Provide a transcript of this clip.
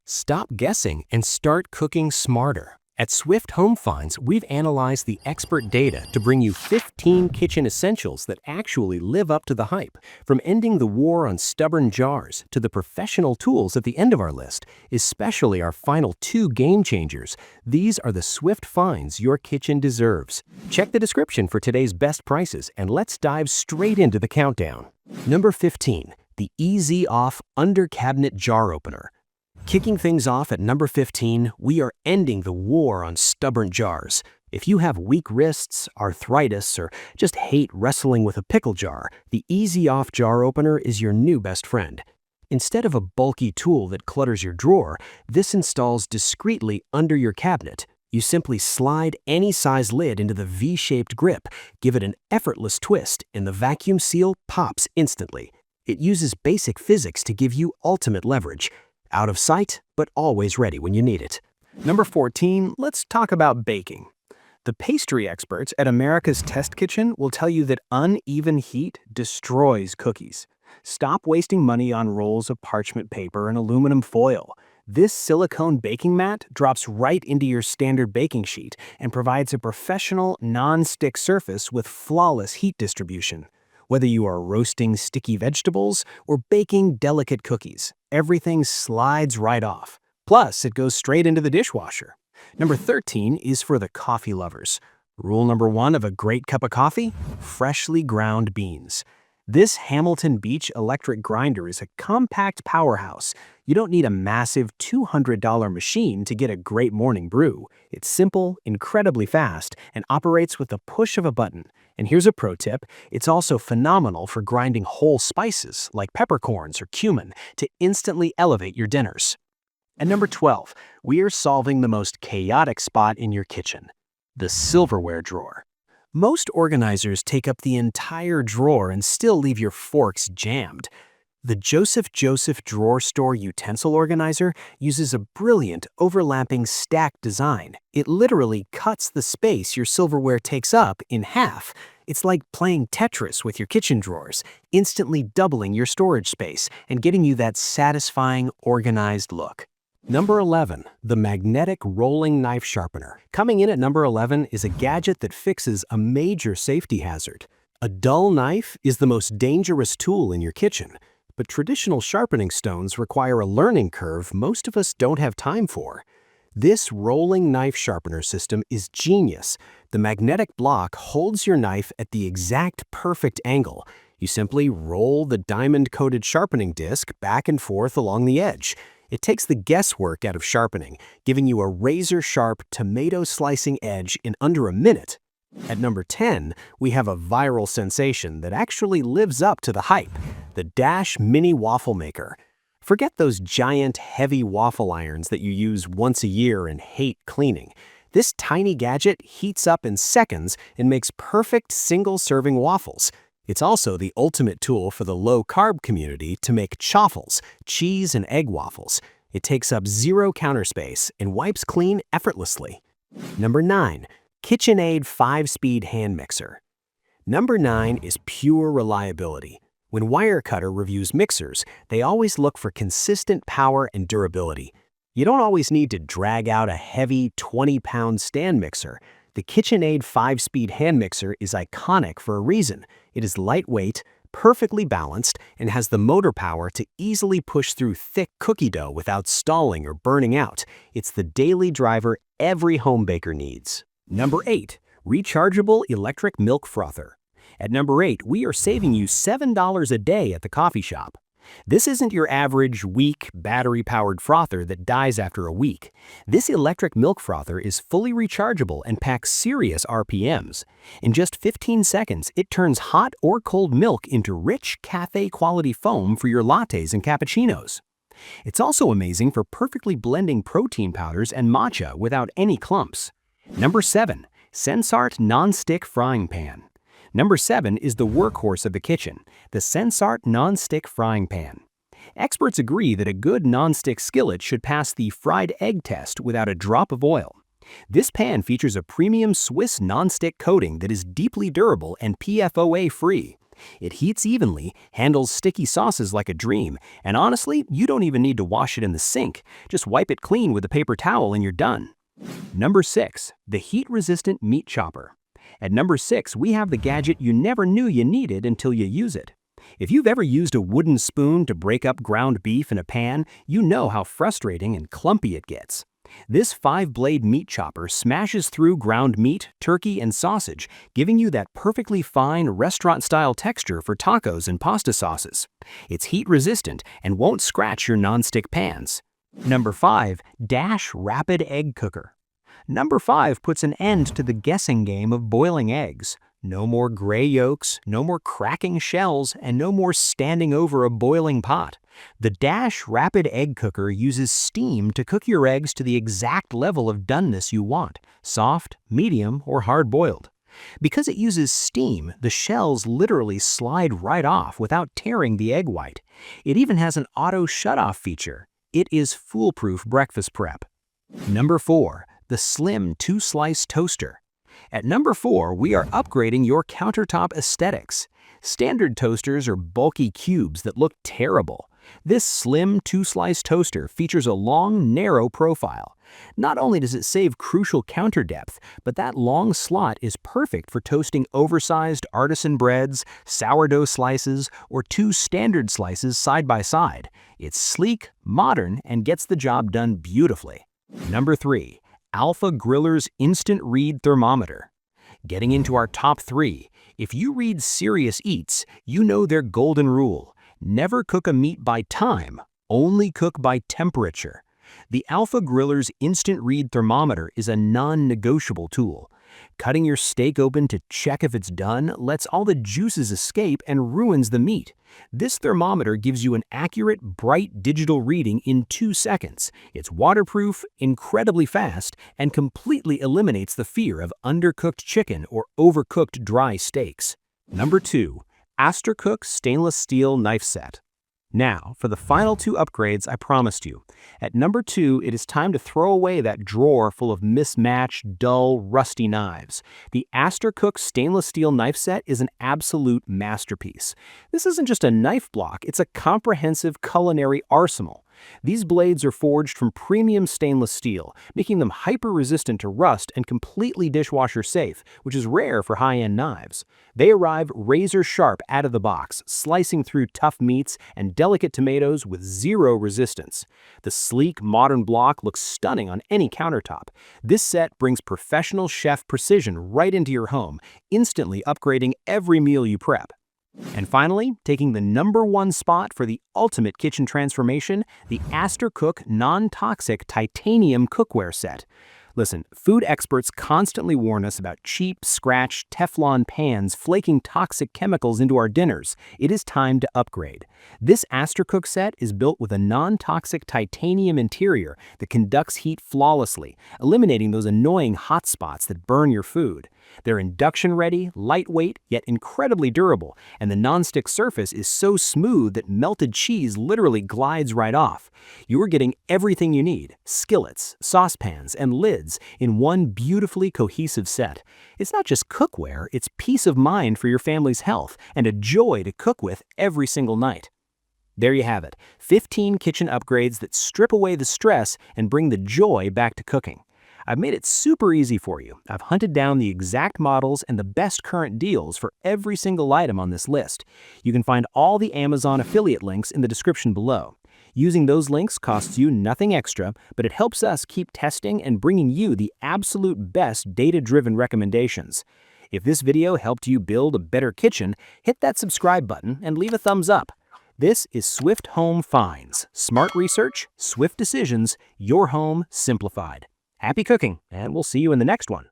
Stop guessing and start cooking smarter. At Swift Home Finds, we've analyzed the expert data to bring you 15 kitchen essentials that actually live up to the hype. From ending the war on stubborn jars to the professional tools at the end of our list, especially our final 2 game changers, these are the Swift finds your kitchen deserves. Check the description for today's best prices, and let's dive straight into the countdown. Number 15. The Easy Off Under Cabinet Jar Opener. Kicking things off at number 15, we are ending the war on stubborn jars. If you have weak wrists, arthritis, or just hate wrestling with a pickle jar, the Easy Off Jar Opener is your new best friend. Instead of a bulky tool that clutters your drawer, this installs discreetly under your cabinet. You simply slide any size lid into the V-shaped grip, give it an effortless twist, and the vacuum seal pops instantly. It uses basic physics to give you ultimate leverage. Out of sight, but always ready when you need it. Number 14, let's talk about baking. The pastry experts at America's Test Kitchen will tell you that uneven heat destroys cookies. Stop wasting money on rolls of parchment paper and aluminum foil. This silicone baking mat drops right into your standard baking sheet and provides a professional, non-stick surface with flawless heat distribution. Whether you are roasting sticky vegetables or baking delicate cookies, everything slides right off. Plus, it goes straight into the dishwasher. Number 13 is for the coffee lovers. Rule number 1 of a great cup of coffee: freshly ground beans. This Hamilton Beach electric grinder is a compact powerhouse. You don't need a massive $200 machine to get a great morning brew. It's simple, incredibly fast, and operates with the push of a button. And here's a pro tip: it's also phenomenal for grinding whole spices like peppercorns or cumin to instantly elevate your dinners. At number 12, we are solving the most chaotic spot in your kitchen: the silverware drawer. Most organizers take up the entire drawer and still leave your forks jammed. The Joseph Drawer Store Utensil Organizer uses a brilliant overlapping stack design. It literally cuts the space your silverware takes up in half. It's like playing Tetris with your kitchen drawers, instantly doubling your storage space and getting you that satisfying, organized look. Number 11, the Magnetic Rolling Knife Sharpener. Coming in at number 11 is a gadget that fixes a major safety hazard. A dull knife is the most dangerous tool in your kitchen, but traditional sharpening stones require a learning curve most of us don't have time for. This rolling knife sharpener system is genius. The magnetic block holds your knife at the exact perfect angle. You simply roll the diamond-coated sharpening disc back and forth along the edge. It takes the guesswork out of sharpening, giving you a razor-sharp tomato-slicing edge in under a minute. At number 10, we have a viral sensation that actually lives up to the hype: the Dash Mini Waffle Maker. Forget those giant, heavy waffle irons that you use once a year and hate cleaning. This tiny gadget heats up in seconds and makes perfect single-serving waffles. It's also the ultimate tool for the low-carb community to make chaffles, cheese and egg waffles. It takes up zero counter space and wipes clean effortlessly. Number 9. KitchenAid 5-Speed Hand Mixer. Number 9 is pure reliability. When Wirecutter reviews mixers, they always look for consistent power and durability. You don't always need to drag out a heavy 20-pound stand mixer. The KitchenAid 5-Speed Hand Mixer is iconic for a reason. It is lightweight, perfectly balanced, and has the motor power to easily push through thick cookie dough without stalling or burning out. It's the daily driver every home baker needs. Number 8. Rechargeable Electric Milk Frother. At number 8, we are saving you $7 a day at the coffee shop. This isn't your average, weak, battery-powered frother that dies after a week. This electric milk frother is fully rechargeable and packs serious RPMs. In just 15 seconds, it turns hot or cold milk into rich, cafe-quality foam for your lattes and cappuccinos. It's also amazing for perfectly blending protein powders and matcha without any clumps. Number 7. Sensart Non-Stick Frying Pan. Number 7 is the workhorse of the kitchen, the Sensart Non-Stick Frying Pan. Experts agree that a good non-stick skillet should pass the fried egg test without a drop of oil. This pan features a premium Swiss non-stick coating that is deeply durable and PFOA-free. It heats evenly, handles sticky sauces like a dream, and honestly, you don't even need to wash it in the sink. Just wipe it clean with a paper towel and you're done. Number 6. The heat-resistant meat chopper. At number 6, we have the gadget you never knew you needed until you use it. If you've ever used a wooden spoon to break up ground beef in a pan, you know how frustrating and clumpy it gets. This 5-blade meat chopper smashes through ground meat, turkey, and sausage, giving you that perfectly fine restaurant-style texture for tacos and pasta sauces. It's heat-resistant and won't scratch your nonstick pans. Number 5. Dash Rapid Egg Cooker. Number 5 puts an end to the guessing game of boiling eggs. No more gray yolks, no more cracking shells, and no more standing over a boiling pot. The Dash Rapid Egg Cooker uses steam to cook your eggs to the exact level of doneness you want, soft, medium, or hard-boiled. Because it uses steam, the shells literally slide right off without tearing the egg white. It even has an auto shutoff feature. It is foolproof breakfast prep. Number 4. The Slim 2-Slice Toaster. At number 4, we are upgrading your countertop aesthetics. Standard toasters are bulky cubes that look terrible. This slim 2-slice toaster features a long, narrow profile. Not only does it save crucial counter depth, but that long slot is perfect for toasting oversized artisan breads, sourdough slices, or 2 standard slices side by side. It's sleek, modern, and gets the job done beautifully. Number 3. Alpha Griller's Instant Read Thermometer. Getting into our top 3, if you read Serious Eats, you know their golden rule. Never cook a meat by time, only cook by temperature. The Alpha Griller's Instant Read Thermometer is a non-negotiable tool. Cutting your steak open to check if it's done lets all the juices escape and ruins the meat. This thermometer gives you an accurate, bright digital reading in 2 seconds. It's waterproof, incredibly fast, and completely eliminates the fear of undercooked chicken or overcooked dry steaks. Number 2. Astercook Stainless Steel Knife Set. Now, for the final 2 upgrades I promised you. At number 2, it is time to throw away that drawer full of mismatched, dull, rusty knives. The Astercook Stainless Steel Knife Set is an absolute masterpiece. This isn't just a knife block, it's a comprehensive culinary arsenal. These blades are forged from premium stainless steel, making them hyper-resistant to rust and completely dishwasher safe, which is rare for high-end knives. They arrive razor-sharp out of the box, slicing through tough meats and delicate tomatoes with zero resistance. The sleek, modern block looks stunning on any countertop. This set brings professional chef precision right into your home, instantly upgrading every meal you prep. And finally, taking the number 1 spot for the ultimate kitchen transformation, the Astercook Non-Toxic Titanium Cookware Set. Listen, food experts constantly warn us about cheap, scratched Teflon pans flaking toxic chemicals into our dinners. It is time to upgrade. This Astercook set is built with a non-toxic titanium interior that conducts heat flawlessly, eliminating those annoying hot spots that burn your food. They're induction-ready, lightweight, yet incredibly durable, and the nonstick surface is so smooth that melted cheese literally glides right off. You are getting everything you need: skillets, saucepans, and lids in one beautifully cohesive set. It's not just cookware, it's peace of mind for your family's health and a joy to cook with every single night. There you have it, 15 kitchen upgrades that strip away the stress and bring the joy back to cooking. I've made it super easy for you. I've hunted down the exact models and the best current deals for every single item on this list. You can find all the Amazon affiliate links in the description below. Using those links costs you nothing extra, but it helps us keep testing and bringing you the absolute best data-driven recommendations. If this video helped you build a better kitchen, hit that subscribe button and leave a thumbs up. This is Swift Home Finds. Smart research, swift decisions, your home simplified. Happy cooking, and we'll see you in the next one.